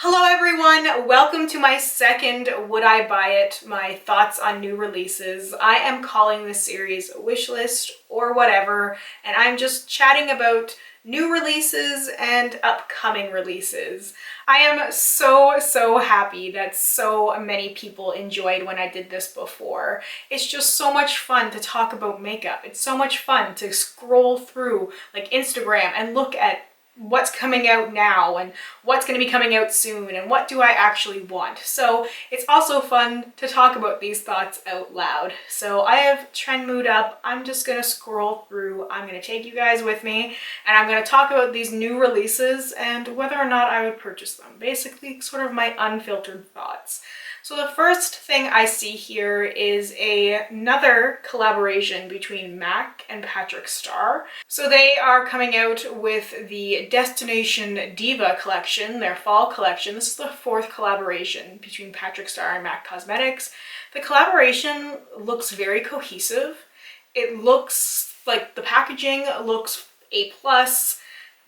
Hello everyone, welcome to my second Would I Buy It? My thoughts on new releases. I am calling this series Wishlist or whatever, and I'm just chatting about new releases and upcoming releases. I am so happy that so many people enjoyed when I did this before. It's just so much fun to talk about makeup. It's so much fun to scroll through like Instagram and look at what's coming out now and what's going to be coming out soon and what do I actually want. So it's also fun to talk about these thoughts out loud. So I have Trendmood up. I'm just going to scroll through. I'm going to take you guys with me and I'm going to talk about these new releases and whether or not I would purchase them. Basically sort of my unfiltered thoughts. So the first thing I see here is another collaboration between MAC and Patrick Starr. So they are coming out with the Destination Diva collection, their fall collection. This is the fourth collaboration between Patrick Starr and MAC Cosmetics. The collaboration looks very cohesive. It looks like the packaging looks A+.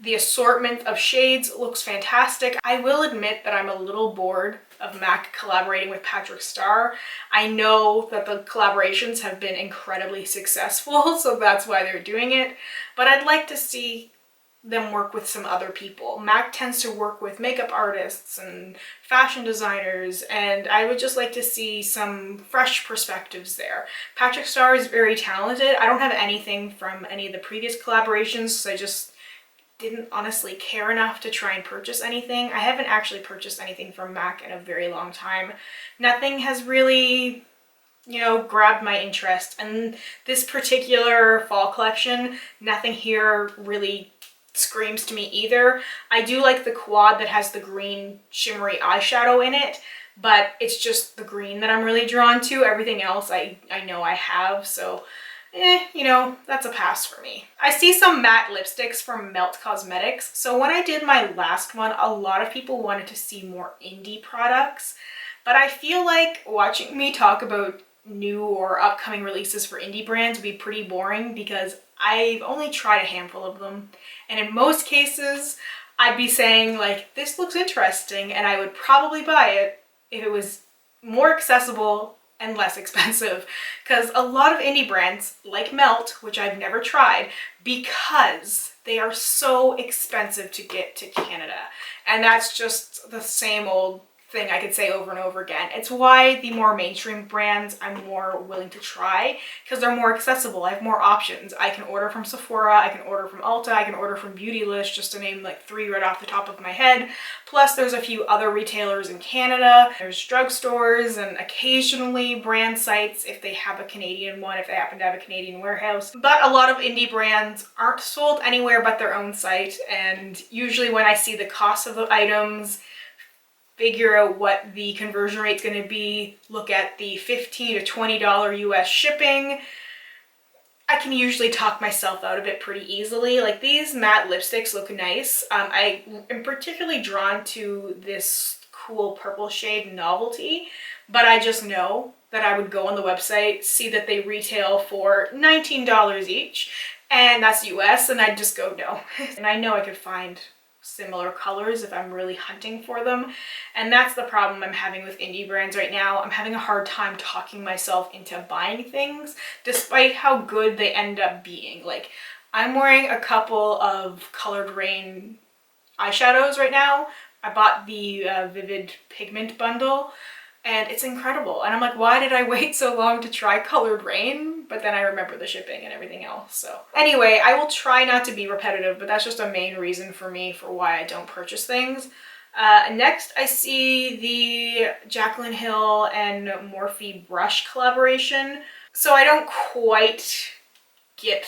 The assortment of shades looks fantastic. I will admit that I'm a little bored of MAC collaborating with Patrick Starr. I know that the collaborations have been incredibly successful, so that's why they're doing it, but I'd like to see them work with some other people. MAC tends to work with makeup artists and fashion designers, and I would just like to see some fresh perspectives there. Patrick Starr is very talented. I don't have anything from any of the previous collaborations, so I just didn't honestly care enough to try and purchase anything. I haven't actually purchased anything from MAC in a very long time. Nothing has really, grabbed my interest. And this particular fall collection, nothing here really screams to me either. I do like the quad that has the green shimmery eyeshadow in it, but it's just the green that I'm really drawn to. Everything else I know I have, so that's a pass for me. I see some matte lipsticks from Melt Cosmetics. So when I did my last one, a lot of people wanted to see more indie products, but I feel like watching me talk about new or upcoming releases for indie brands would be pretty boring because I've only tried a handful of them. And in most cases, I'd be saying like, this looks interesting, and I would probably buy it if it was more accessible and less expensive, because a lot of indie brands like Melt, which I've never tried, because they are so expensive to get to Canada, and that's just the same old thing I could say over and over again. It's why the more mainstream brands I'm more willing to try, because they're more accessible. I have more options. I can order from Sephora, I can order from Ulta, I can order from Beautylist, just to name like 3 right off the top of my head. Plus there's a few other retailers in Canada. There's drugstores and occasionally brand sites if they have a Canadian one, if they happen to have a Canadian warehouse. But a lot of indie brands aren't sold anywhere but their own site, and usually when I see the cost of the items, figure out what the conversion rate's going to be, look at the $15 to $20 US shipping, I can usually talk myself out of it pretty easily. Like, these matte lipsticks look nice. I am particularly drawn to this cool purple shade Novelty, but I just know that I would go on the website, see that they retail for $19 each, and that's US, and I'd just go no. And I know I could find similar colors if I'm really hunting for them, and that's the problem I'm having with indie brands right now. I'm having a hard time talking myself into buying things despite how good they end up being. Like, I'm wearing a couple of Colored Rain eyeshadows right now. I bought the Vivid Pigment bundle, and it's incredible. And I'm like, why did I wait so long to try Colored Rain? But then I remember the shipping and everything else. So anyway, I will try not to be repetitive, but that's just a main reason for me for why I don't purchase things. Next, I see the Jaclyn Hill and Morphe brush collaboration. So I don't quite get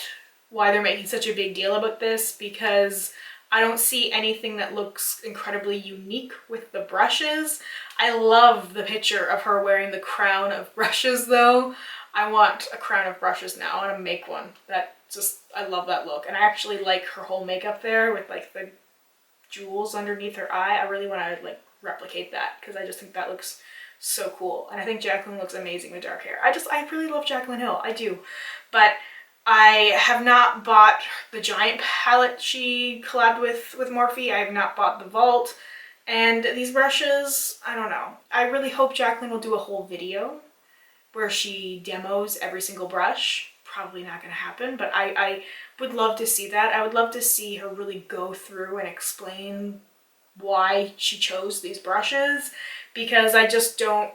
why they're making such a big deal about this, because I don't see anything that looks incredibly unique with the brushes. I love the picture of her wearing the crown of brushes though. I want a crown of brushes now. I want to make one. I love that look. And I actually like her whole makeup there with like the jewels underneath her eye. I really want to like replicate that because I just think that looks so cool. And I think Jaclyn looks amazing with dark hair. I really love Jaclyn Hill. I do. But I have not bought the giant palette she collabed with Morphe. I have not bought the Vault. And these brushes, I don't know. I really hope Jacqueline will do a whole video where she demos every single brush. Probably not going to happen, but I would love to see that. I would love to see her really go through and explain why she chose these brushes, because I just don't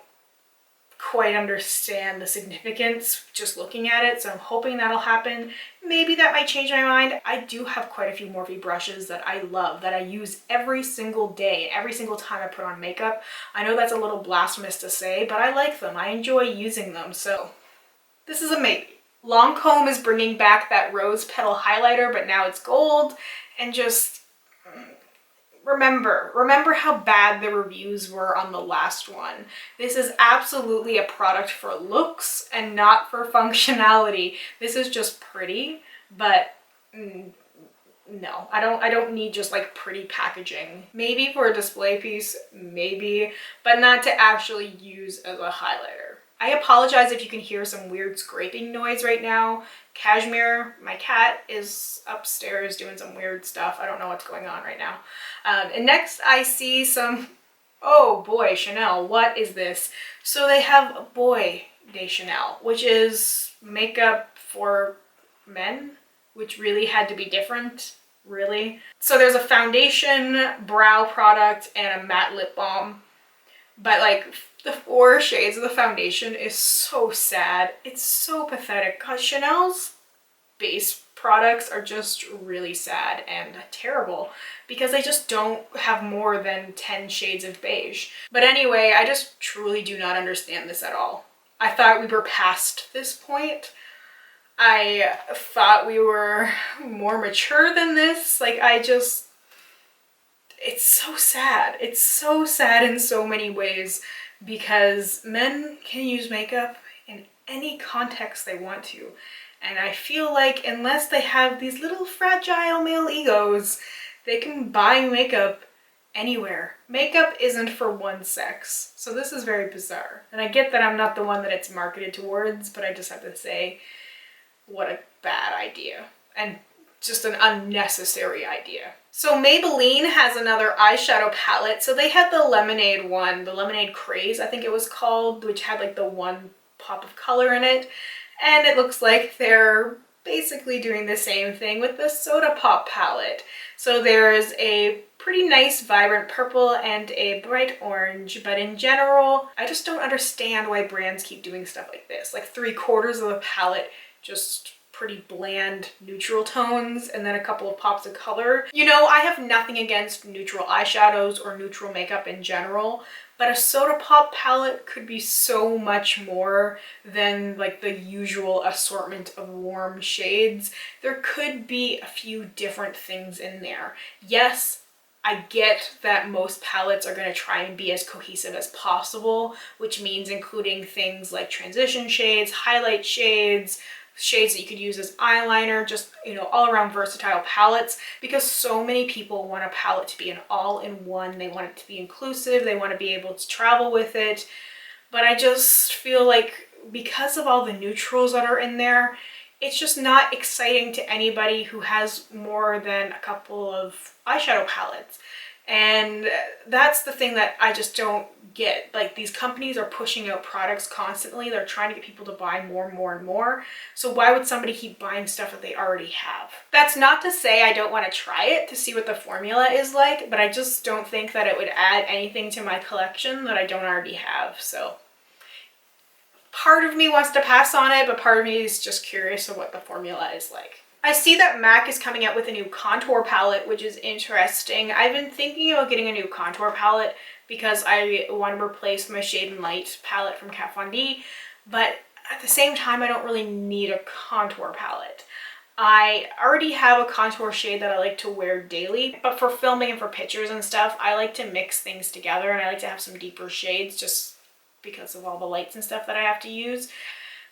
quite understand the significance just looking at it. So I'm hoping that'll happen. Maybe that might change my mind. I do have quite a few Morphe brushes that I love, that I use every single day, every single time I put on makeup. I know that's a little blasphemous to say, but I like them. I enjoy using them. So this is a maybe. Lancome is bringing back that rose petal highlighter, but now it's gold. And just remember how bad the reviews were on the last one. This is absolutely a product for looks and not for functionality. This is just pretty, but no, I don't need just like pretty packaging. Maybe for a display piece, maybe, but not to actually use as a highlighter. I apologize if you can hear some weird scraping noise right now. Cashmere, my cat, is upstairs doing some weird stuff. I don't know what's going on right now. And next I see some, oh boy, Chanel, what is this? So they have Boy de Chanel, which is makeup for men, which really had to be different, really. So there's a foundation, brow product, and a matte lip balm. But like the 4 shades of the foundation is so sad. It's so pathetic because Chanel's base products are just really sad and terrible because they just don't have more than 10 shades of beige. But anyway, I just truly do not understand this at all. I thought we were past this point. I thought we were more mature than this. Like, it's so sad. It's so sad in so many ways because men can use makeup in any context they want to. And I feel like unless they have these little fragile male egos, they can buy makeup anywhere. Makeup isn't for one sex. So this is very bizarre. And I get that I'm not the one that it's marketed towards, but I just have to say, what a bad idea. And just an unnecessary idea. So Maybelline has another eyeshadow palette. So they had the Lemonade one, the Lemonade Craze, I think it was called, which had like the one pop of color in it. And it looks like they're basically doing the same thing with the Soda Pop palette. So there's a pretty nice vibrant purple and a bright orange, but in general, I just don't understand why brands keep doing stuff like this. Like 3/4 of the palette just pretty bland neutral tones and then a couple of pops of color. You know, I have nothing against neutral eyeshadows or neutral makeup in general, but a Soda Pop palette could be so much more than like the usual assortment of warm shades. There could be a few different things in there. Yes, I get that most palettes are going to try and be as cohesive as possible, which means including things like transition shades, highlight shades, shades that you could use as eyeliner, just, you know, all around versatile palettes, because so many people want a palette to be an all-in-one. They want it to be inclusive. They want to be able to travel with it. But I just feel like because of all the neutrals that are in there, it's just not exciting to anybody who has more than a couple of eyeshadow palettes. And that's the thing that I just don't get. Like, these companies are pushing out products constantly. They're trying to get people to buy more and more and more. So why would somebody keep buying stuff that they already have? That's not to say I don't want to try it to see what the formula is like, but I just don't think that it would add anything to my collection that I don't already have. So part of me wants to pass on it, but part of me is just curious of what the formula is like. I see that MAC is coming out with a new contour palette, which is interesting. I've been thinking about getting a new contour palette because I want to replace my Shade and Light palette from Kat Von D, but at the same time, I don't really need a contour palette. I already have a contour shade that I like to wear daily, but for filming and for pictures and stuff, I like to mix things together and I like to have some deeper shades just because of all the lights and stuff that I have to use.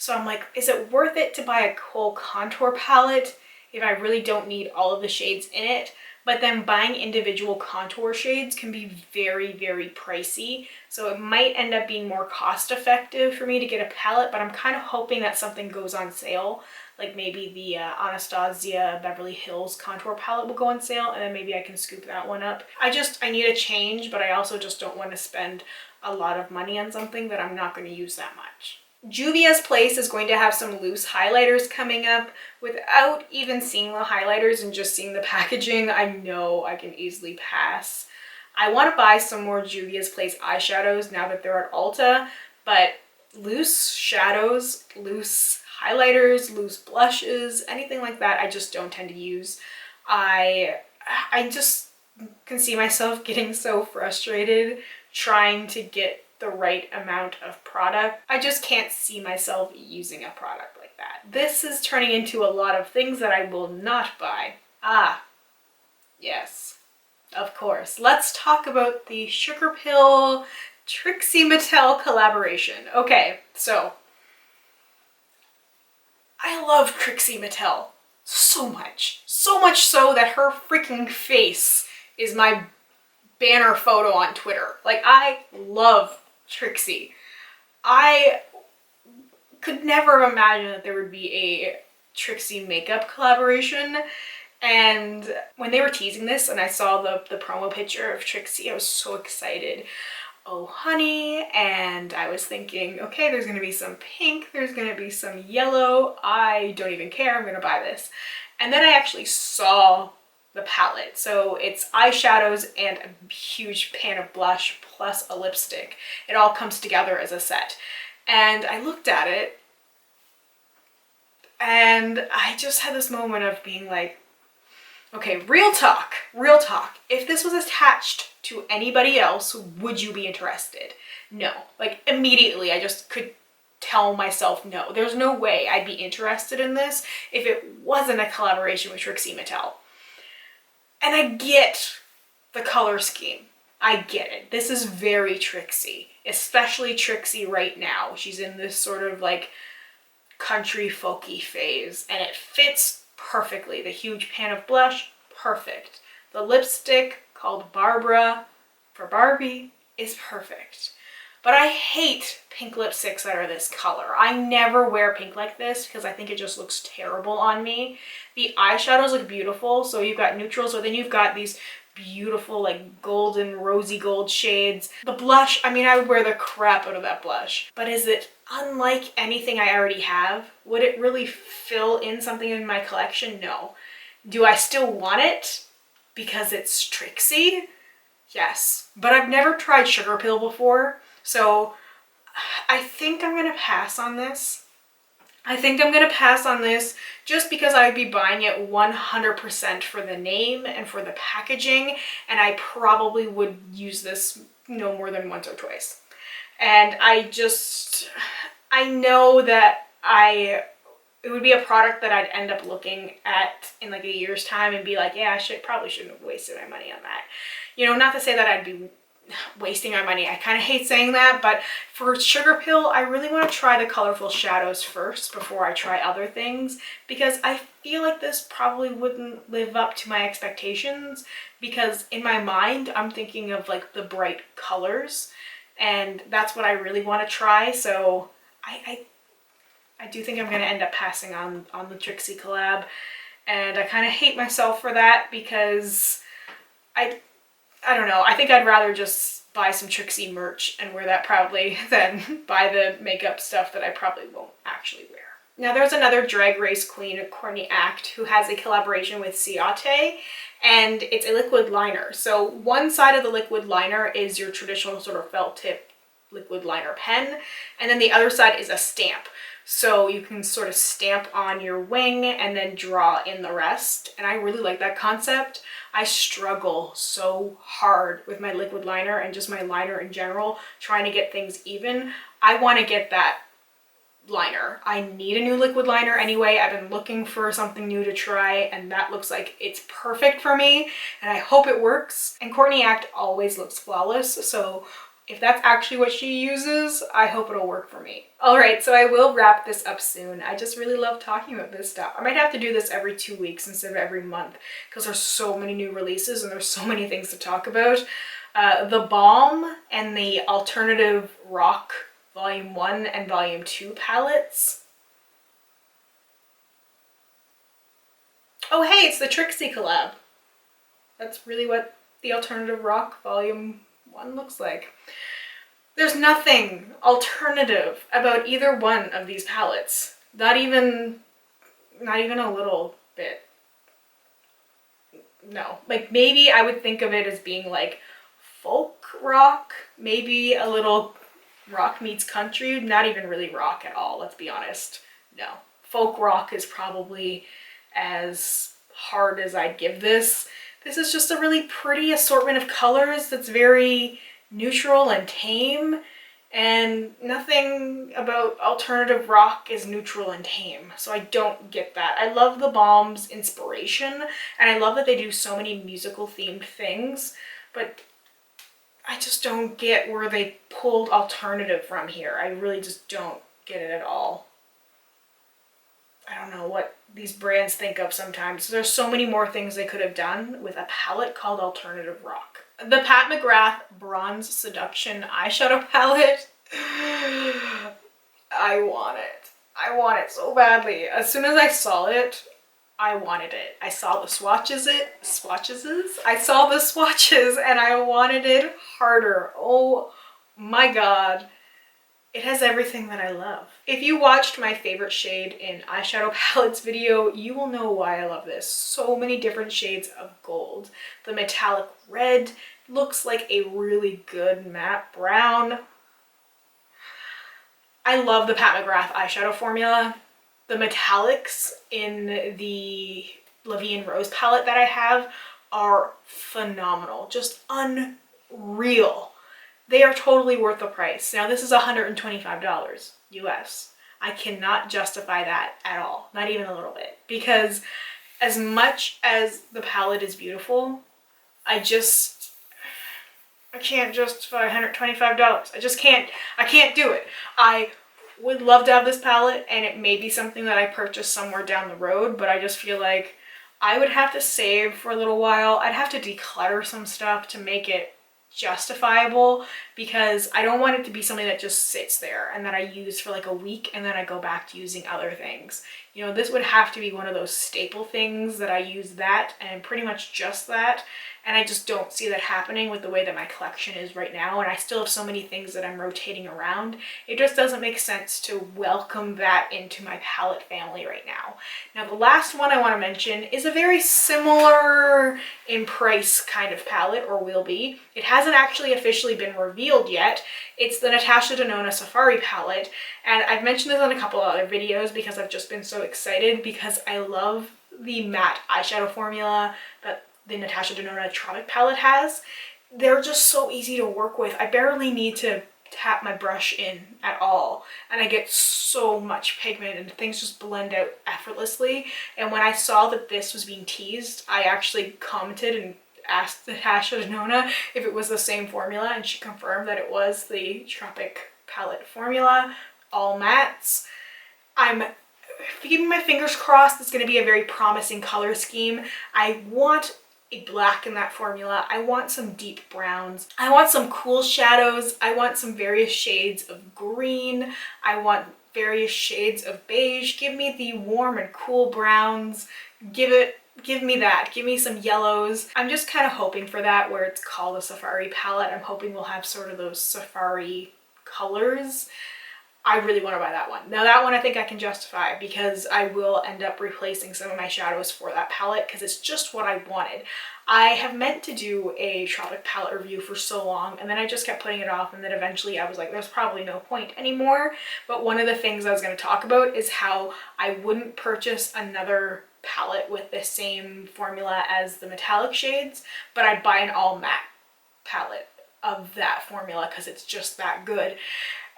So I'm like, is it worth it to buy a whole contour palette if I really don't need all of the shades in it? But then buying individual contour shades can be very, very pricey. So it might end up being more cost effective for me to get a palette, but I'm kind of hoping that something goes on sale like maybe the Anastasia Beverly Hills contour palette will go on sale, and then maybe I can scoop that one up. I need a change, but I also just don't want to spend a lot of money on something that I'm not going to use that much. Juvia's Place is going to have some loose highlighters coming up. Without even seeing the highlighters and just seeing the packaging, I know I can easily pass. I want to buy some more Juvia's Place eyeshadows now that they're at Ulta, but loose shadows, loose highlighters, loose blushes, anything like that, I just don't tend to use. I just can see myself getting so frustrated trying to get the right amount of product. I just can't see myself using a product like that. This is turning into a lot of things that I will not buy. Ah, yes. Of course. Let's talk about the Sugar Pill Trixie Mattel collaboration. Okay, so I love Trixie Mattel so much. So much so that her freaking face is my banner photo on Twitter. Like, I love Trixie. I could never imagine that there would be a Trixie makeup collaboration. And when they were teasing this and I saw the promo picture of Trixie, I was so excited. Oh honey, and I was thinking, okay, there's gonna be some pink, there's gonna be some yellow, I don't even care, I'm gonna buy this. And then I actually saw the palette. So it's eyeshadows and a huge pan of blush plus a lipstick. It all comes together as a set. And I looked at it and I just had this moment of being like, okay, real talk, real talk. If this was attached to anybody else, would you be interested? No. Like, immediately I just could tell myself no. There's no way I'd be interested in this if it wasn't a collaboration with Trixie Mattel. And I get the color scheme. I get it. This is very Trixie, especially Trixie right now. She's in this sort of like country folky phase and it fits perfectly. The huge pan of blush, perfect. The lipstick called Barbara for Barbie is perfect. But I hate pink lipsticks that are this color. I never wear pink like this because I think it just looks terrible on me. The eyeshadows look beautiful. So you've got neutrals, but then you've got these beautiful like golden rosy gold shades. The blush, I mean, I would wear the crap out of that blush. But is it unlike anything I already have? Would it really fill in something in my collection? No. Do I still want it because it's Trixie? Yes. But I've never tried Sugar Pill before. So I think I'm gonna pass on this. I think I'm gonna pass on this just because I'd be buying it 100% for the name and for the packaging, and I probably would use this no more than once or twice. And I know that it would be a product that I'd end up looking at in like a year's time and be like, yeah, probably shouldn't have wasted my money on that. You know, not to say that I'd be wasting my money. I kind of hate saying that, but for Sugar Pill, I really want to try the colorful shadows first before I try other things, because I feel like this probably wouldn't live up to my expectations, because in my mind, I'm thinking of like the bright colors, and that's what I really want to try. So I do think I'm going to end up passing on the Trixie collab, and I kind of hate myself for that because I don't know. I think I'd rather just buy some Trixie merch and wear that proudly than buy the makeup stuff that I probably won't actually wear. Now there's another Drag Race queen, Courtney Act, who has a collaboration with Ciate, and it's a liquid liner. So one side of the liquid liner is your traditional sort of felt tip liquid liner pen, and then the other side is a stamp. So you can sort of stamp on your wing and then draw in the rest. And I really like that concept. I struggle so hard with my liquid liner and just my liner in general, trying to get things even. I want to get that liner. I need a new liquid liner anyway. I've been looking for something new to try, and that looks like it's perfect for me, and I hope it works. And Courtney Act always looks flawless, so if that's actually what she uses, I hope it'll work for me. All right, so I will wrap this up soon. I just really love talking about this stuff. I might have to do this every 2 weeks instead of every month because there's so many new releases and there's so many things to talk about. The Balm and the Alternative Rock Volume 1 and Volume 2 palettes. Oh hey, it's the Trixie collab. That's really what the Alternative Rock Volume 1 looks like. There's nothing alternative about either one of these palettes. Not even a little bit. No. Like maybe I would think of it as being like folk rock, maybe a little rock meets country, not even really rock at all, let's be honest. No. Folk rock is probably as hard as I'd give this. This is just a really pretty assortment of colors that's very neutral and tame, and nothing about alternative rock is neutral and tame, so I don't get that. I love the Balm's inspiration, and I love that they do so many musical themed things, but I just don't get where they pulled alternative from here. I really just don't get it at all. I don't know what these brands think of sometimes. There's so many more things they could have done with a palette called Alternative Rock. The Pat McGrath Bronze Seduction eyeshadow palette. I want it. I want it so badly. As soon as I saw it, I wanted it. I saw the swatches I saw the swatches and I wanted it harder. Oh my god. It has everything that I love. If you watched my favorite shade in eyeshadow palettes video, you will know why I love this. So many different shades of gold. The metallic red looks like a really good matte brown. I love the Pat McGrath eyeshadow formula. The metallics in the La Vie en Rose palette that I have are phenomenal. Just unreal. They are totally worth the price. Now this is $125 US. I cannot justify that at all, not even a little bit, because as much as the palette is beautiful, I can't justify $125. I can't do it. I would love to have this palette, and it may be something that I purchase somewhere down the road, but I just feel like I would have to save for a little while. I'd have to declutter some stuff to make it justifiable, because I don't want it to be something that just sits there and that I use for like a week and then I go back to using other things. You know, this would have to be one of those staple things that I use that and pretty much just that, and I just don't see that happening with the way that my collection is right now, and I still have so many things that I'm rotating around. It just doesn't make sense to welcome that into my palette family right now. Now the last one I want to mention is a very similar in price kind of palette, or will be. It hasn't actually officially been revealed yet. It's the Natasha Denona Safari palette, and I've mentioned this on a couple of other videos because I've just been so excited because I love the matte eyeshadow formula that the Natasha Denona Tropic palette has. They're just so easy to work with. I barely need to tap my brush in at all, and I get so much pigment and things just blend out effortlessly. And when I saw that this was being teased, I actually commented and asked Natasha Denona if it was the same formula, and she confirmed that it was the Tropic palette formula, all mattes. I'm keeping my fingers crossed. It's going to be a very promising color scheme. I want a black in that formula. I want some deep browns. I want some cool shadows. I want some various shades of green. I want various shades of beige. Give me the warm and cool browns. Give me that. Give me some yellows. I'm just kind of hoping for that, where it's called a Safari palette. I'm hoping we'll have sort of those safari colors. I really want to buy that one. Now that one I think I can justify, because I will end up replacing some of my shadows for that palette because it's just what I wanted. I have meant to do a Tropic palette review for so long, and then I just kept putting it off, and then eventually I was like, there's probably no point anymore. But one of the things I was going to talk about is how I wouldn't purchase another palette with the same formula as the metallic shades, but I'd buy an all matte palette of that formula because it's just that good.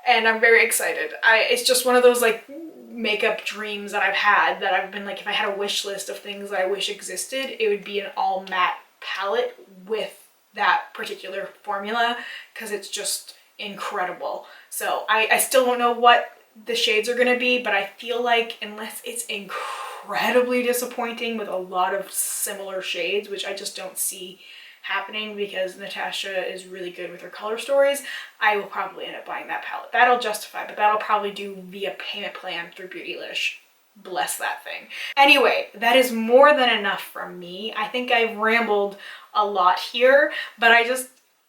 And I'm very excited. It's just one of those like makeup dreams that I've had, that I've been like, if I had a wish list of things that I wish existed, it would be an all matte palette with that particular formula, because it's just incredible. So I still don't know what the shades are going to be, but I feel like unless it's incredibly disappointing with a lot of similar shades, which I just don't see happening because Natasha is really good with her color stories, I will probably end up buying that palette. That'll justify, but that'll probably do via payment plan through Beautylish. bless that thing. Anyway, that is more than enough from me. I think I've rambled a lot here, but I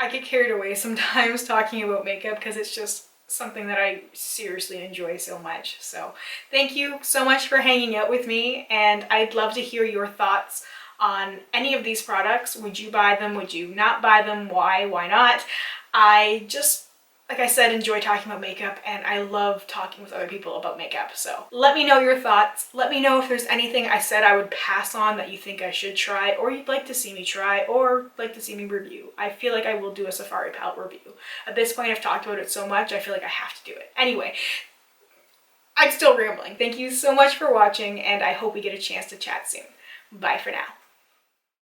get carried away sometimes talking about makeup because it's just something that I seriously enjoy so much. So thank you so much for hanging out with me, and I'd love to hear your thoughts on any of these products. Would you buy them? Would you not buy them? Why? Why not? I just, like I said, enjoy talking about makeup, and I love talking with other people about makeup. So let me know your thoughts. Let me know if there's anything I said I would pass on that you think I should try, or you'd like to see me try, or like to see me review. I feel like I will do a Safari palette review. At this point, I've talked about it so much, I feel like I have to do it. Anyway, I'm still rambling. Thank you so much for watching, and I hope we get a chance to chat soon. Bye for now.